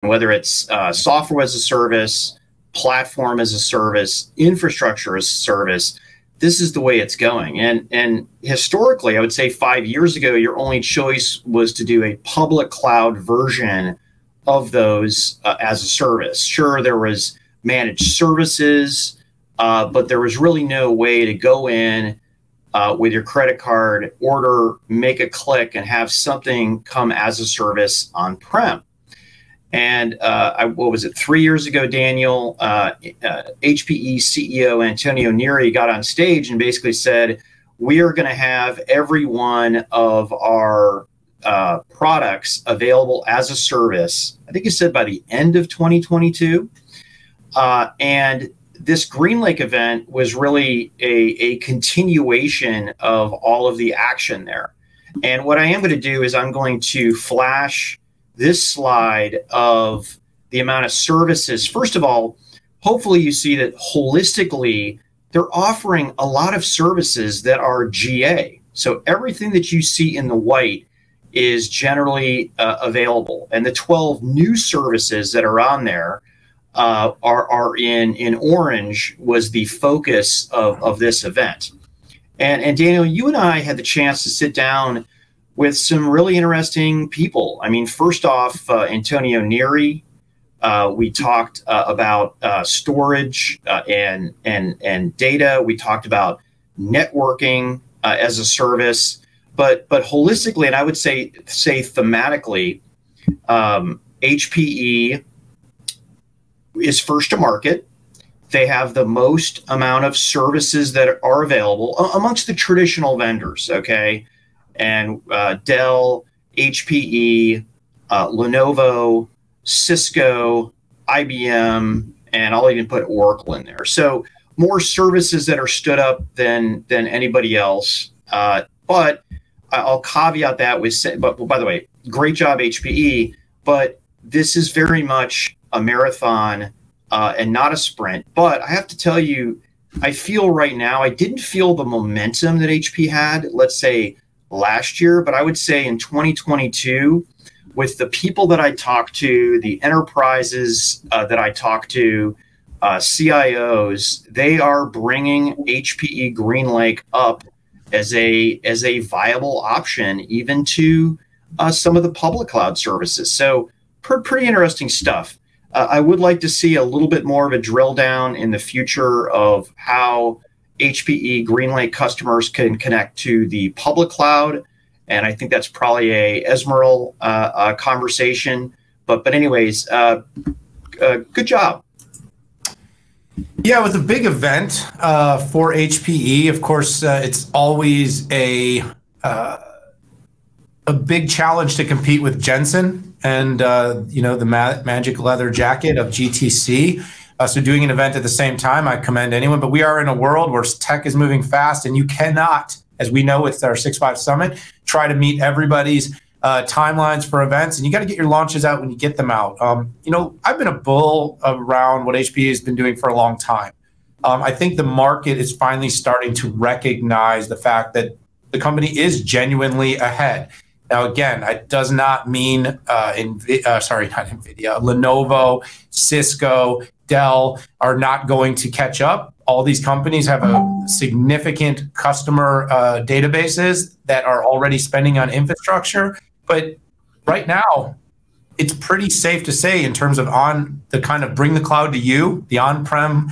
whether it's software as a service, platform as a service, infrastructure as a service. This is the way it's going. And historically, I would say 5 years ago, your only choice was to do a public cloud version of those as a service. Sure, there was managed services, but there was really no way to go in with your credit card, order, make a click, and have something come as a service on-prem. And what was it, 3 years ago, Daniel, HPE CEO Antonio Neri got on stage and basically said, we are going to have every one of our products available as a service. I think he said by the end of 2022. And this GreenLake event was really a continuation of all of the action there. And what I am going to do is I'm going to flash this slide of the amount of services. First of all, hopefully you see that holistically, they're offering a lot of services that are GA. So everything that you see in the white is generally available. And the 12 new services that are on there are in orange, was the focus of this event. And Daniel, you and I had the chance to sit down with some really interesting people. I mean, first off, Antonio Neri, we talked about storage and data. We talked about networking as a service, but holistically, and I would say thematically, HPE is first to market. They have the most amount of services that are available amongst the traditional vendors, okay? And Dell, HPE, Lenovo, Cisco, IBM, and I'll even put Oracle in there. So more services that are stood up than anybody else. But I'll caveat that with, but by the way, great job HPE, but this is very much a marathon and not a sprint. But I have to tell you, I feel right now, I didn't feel the momentum that HP had, let's say last year, but I would say in 2022, with the people that I talked to, the enterprises that I talked to, CIOs, they are bringing HPE GreenLake up as a viable option, even to some of the public cloud services. So pretty interesting stuff. I would like to see a little bit more of a drill down in the future of how HPE GreenLake customers can connect to the public cloud. And I think that's probably a Esmeralda conversation. But anyways, good job. Yeah, with a big event for HPE, of course, it's always a big challenge to compete with Jensen and the magic leather jacket of GTC. So doing an event at the same time, I commend anyone. But we are in a world where tech is moving fast, and you cannot, as we know with our 6.5 Summit, try to meet everybody's timelines for events, and you got to get your launches out when you get them out. I've been a bull around what HPE has been doing for a long time. I think the market is finally starting to recognize the fact that the company is genuinely ahead. Now, again, it does not mean Lenovo, Cisco, Dell are not going to catch up. All these companies have a significant customer databases that are already spending on infrastructure. But right now, it's pretty safe to say in terms of on the kind of bring the cloud to you, the on-prem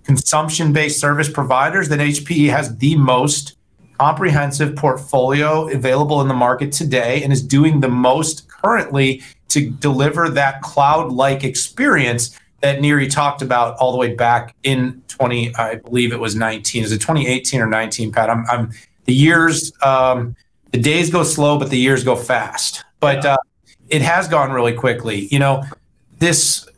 consumption-based service providers, that HPE has the most comprehensive portfolio available in the market today and is doing the most currently to deliver that cloud-like experience that Neri talked about all the way back in I believe it was 19. Is it 2018 or 19, Pat? The years, the days go slow, but the years go fast. But it has gone really quickly. This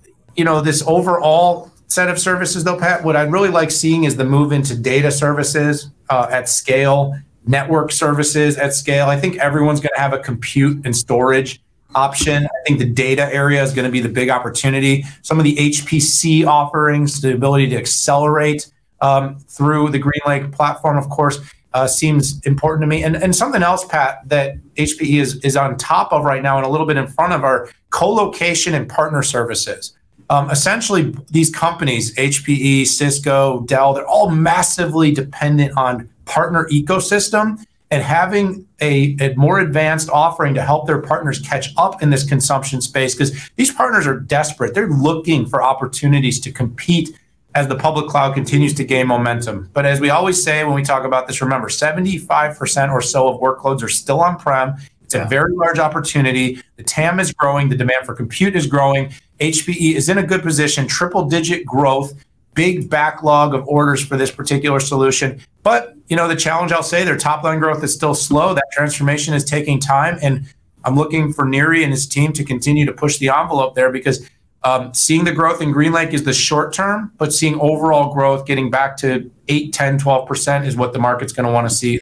overall set of services, though, Pat, what I'd really like seeing is the move into data services at scale, network services at scale. I think everyone's going to have a compute and storage option. I think the data area is going to be the big opportunity. Some of the HPC offerings, the ability to accelerate through the GreenLake platform, of course. seems important to me. And something else, Pat, that HPE is on top of right now and a little bit in front of are co-location and partner services. Essentially, these companies, HPE, Cisco, Dell, they're all massively dependent on partner ecosystem, and having a more advanced offering to help their partners catch up in this consumption space, because these partners are desperate. They're looking for opportunities to compete as the public cloud continues to gain momentum. But as we always say when we talk about this, remember, 75% or so of workloads are still on-prem. It's a very large opportunity. The TAM is growing. The demand for compute is growing. HPE is in a good position, triple-digit growth, big backlog of orders for this particular solution. But, the challenge, I'll say, their top-line growth is still slow. That transformation is taking time. And I'm looking for Neri and his team to continue to push the envelope there, because seeing the growth in GreenLake is the short term, but seeing overall growth getting back to 8, 10, 12% is what the market's going to want to see